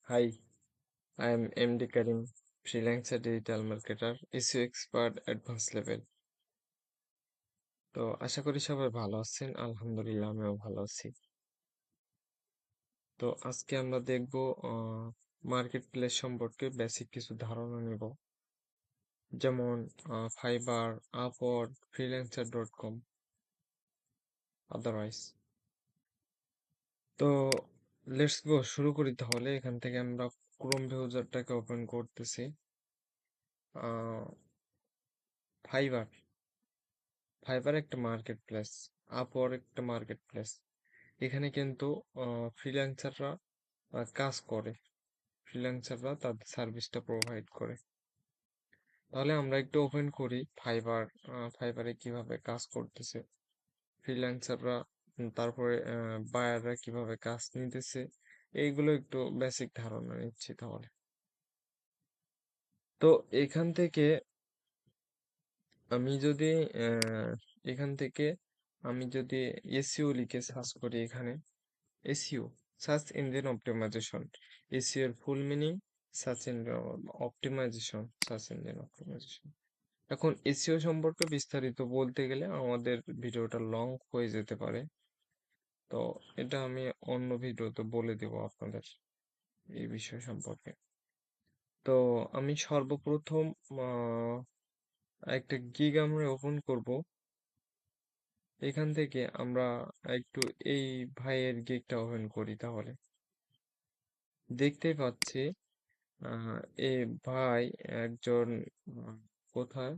Hi, I am MD Karim, freelancer digital marketer, SEO expert advanced level। তো আশা করি সবাই ভালো আছেন। আলহামদুলিল্লাহ আমিও ভালো আছি। তো আজকে আমরা দেখব মার্কেট প্লেস সম্পর্কে বেসিক কিছু ধারণা নেব। যেমন ফাইবার, আপওয়ার্ক, freelancer.com, আদারওয়াইজ। তো লেটস গো, শুরু করি তাহলে। এখান থেকে আমরা ক্রোম ব্রাউজারটাকে ওপেন করতেছি। ফাইবার ফাইবার একটা মার্কেট প্লেস, আপওয়ার্ক একটা মার্কেট প্লেস। এখানে কিন্তু ফ্রিল্যান্সাররা কাজ করে, ফ্রিল্যান্সাররা তাদের সার্ভিসটা প্রোভাইড করে। তাহলে আমরা একটু ওপেন করি ফাইবার। ফাইবারে কিভাবে কাজ করতেছে ফ্রিল্যান্সাররা, তারপরে বায়াররা কিভাবে কাজ নিতেছে, এইগুলো একটু বেসিক ধারণা নিচ্ছি তাহলে। তো এখান থেকে আমি যদি আহ, এখান থেকে আমি যদি এসইও লিখে সার্চ করি এখানে, SEO search engine optimisation, SEO এর full meaning search engine optimisation, search engine optimisation. এখন এসইও সম্পর্কে বিস্তারিত বলতে গেলে আমাদের ভিডিওটা লং হয়ে যেতে পারে, তো এটা আমি অন্য ভিডিওতে বলে দেব আপনাদের এই বিষয় সম্পর্কে। তো আমি সর্বপ্রথম একটা গিগ আমরা ওপেন করব। এখান থেকে আমরা একটু এই ভাইয়ের গিগটা ওপেন করি তাহলে। দেখতেই পাচ্ছি আহ এ ভাই একজন আহ, কোথায়,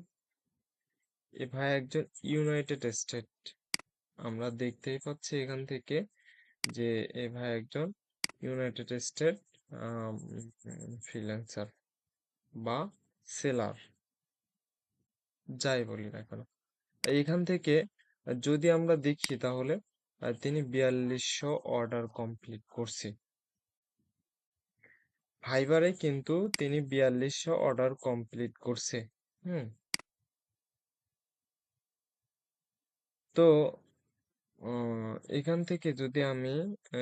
এ ভাই একজন ইউনাইটেড স্টেট। আমরা দেখতেই পাচ্ছি এখান থেকে যে এ ভাই একজন ইউনাইটেড স্টেট ফ্রিল্যান্সার বা সেলার, যাই বলি না কেন। এইখান থেকে যদি আমরা দেখি তাহলে তিনি 4200 অর্ডার কমপ্লিট করছে। ফাইবারে কিন্তু তিনি 4200 অর্ডার কমপ্লিট করছে। হুম। তো এখান থেকে যদি আমি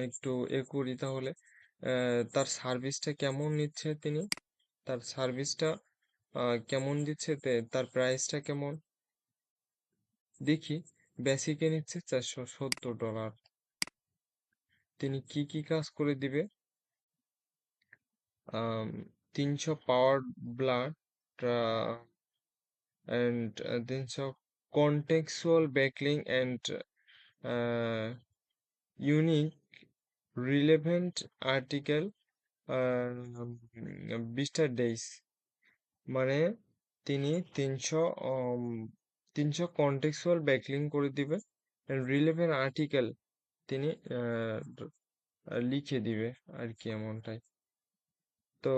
একটু করি তাহলে তার সার্ভিসটা কেমন নিচ্ছে তিনি, তার সার্ভিসটা কেমন দিচ্ছে, তার প্রাইসটা কেমন দেখি। বেসিকে নিচ্ছে $470। তিনি কি কি কাজ করে দিবে? 300 power blood and 300 contextual backlink and unique relevant article 20টা ডেইস। মানে তিনি 300 কন্টেক্সুয়াল ব্যাকলিং করে দিবে, রিলেভেন্ট আর্টিকেল তিনি লিখে দিবে আর কি, এমনটাই। তো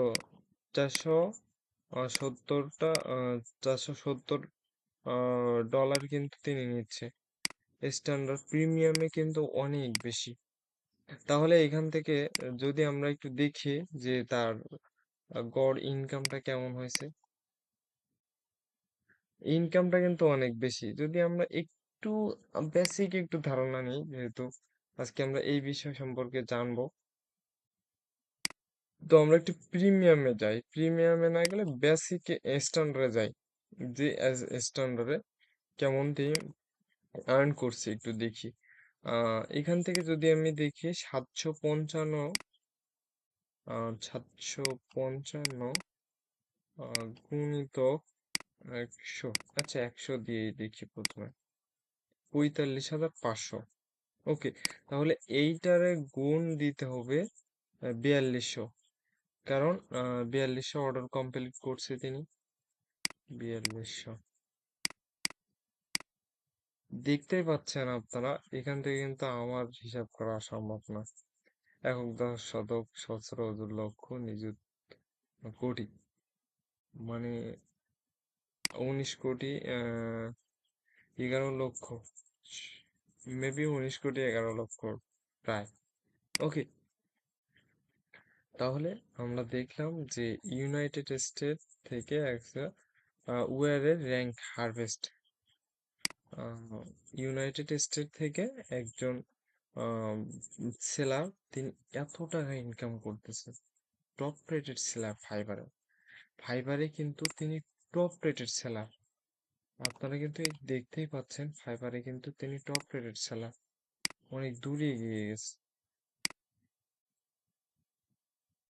470 ডলার কিন্তু তিনি নিচ্ছে। স্ট্যান্ডার্ড প্রিমিয়ামে কিন্তু অনেক বেশি। তাহলে এখান থেকে যদি আমরা একটু দেখি যে তার গড় ইনকামটা কেমন হয়েছে, ইনকামটা কিন্তু অনেক বেশি। যদি আমরা একটু বেসিক একটু ধারণা নিই, যেহেতু আজকে আমরা এই বিষয় সম্পর্কে জানবো, তো আমরা একটু প্রিমিয়ামে যাই। প্রিমিয়ামে না গেলে বেসিক স্ট্যান্ডার্ডে যাই, যে স্ট্যান্ডার্ডে কেমন দিয়ে আর্ন করছে একটু দেখি। এখান থেকে যদি আমি দেখি 755 গুণিতক 100, আচ্ছা 100 দিয়ে দেখি প্রথমে, 45,500। ওকে, তাহলে এইটারে গুণ দিতে হবে 4200, কারণ 4200 অর্ডার কমপ্লিট করছে তিনি। 4200 দেখতেই পাচ্ছেন আপনারা, এখান থেকে কিন্তু আমার হিসাব করা সম্ভব না। একক, দশ, শতক, সহস্র, অযুত, লক্ষ, নিযুত, কোটি, মানে 19 কোটি 11 লক্ষ, মেবি 19 কোটি 11 লক্ষ প্রায়। ওকে, তাহলে আমরা দেখলাম যে ইউনাইটেড স্টেট থেকে একটা ওয়ারের র্যাঙ্ক হারভেস্ট, ইউনাইটেড স্টেট থেকে একজন সেলার, তিনি এত টাকা ইনকাম করতেছে, টপ রেটেড সেলার ফাইবারে। ফাইবারে কিন্তু তিনি টপ রেটেড সেলার। আপনারা কিন্তু এই দেখতেই পাচ্ছেন ফাইবারে কিন্তু তিনি টপ রেটেড সেলার, অনেক দূরে এগিয়ে গেছে।